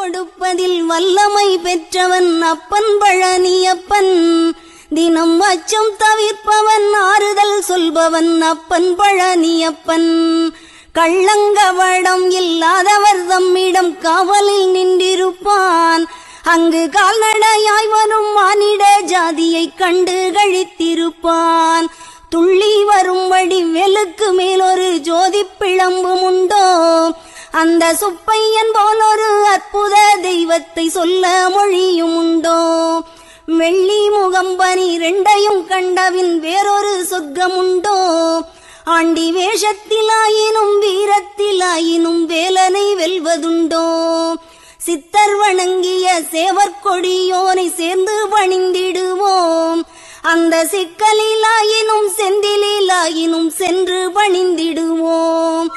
கொடுப்பதில் வல்லமை பெற்றவன் அப்பன் பழனியப்பன். தினம் அச்சம் தவிர்ப்பவன் ஆறுதல் சொல்பவன் அப்பன் பழனியப்பன். கள்ளங்கவடம் இல்லாதவர் தம்மிடம் காவலில் நின்றிருப்பான். அங்கு கால்நடையாய் வரும் மானிட ஜாதியை கண்டு கழித்திருப்பான். துள்ளி வரும்படி வெளுக்கு மேலொரு ஜோதி பிளம்பும் உண்டோ? அந்த சுப்பையன் போலொரு அற்புத தெய்வத்தை சொல்ல மொழியும் உண்டோ? வெள்ளி முகம்பனி ரெண்டையும் கண்டவின் வேறொரு சொர்க்கம் உண்டோ? ஆண்டி வேஷத்திலாயினும் வீரத்திலாயினும் வேலனை வெல்வதுண்டோ? சித்தர் வணங்கிய சேவற்கொடியோனை சேர்ந்து பணிந்திடுவோம். அந்த சிக்கலிலாயினும் செந்திலாயினும் சென்று பணிந்திடுவோம்.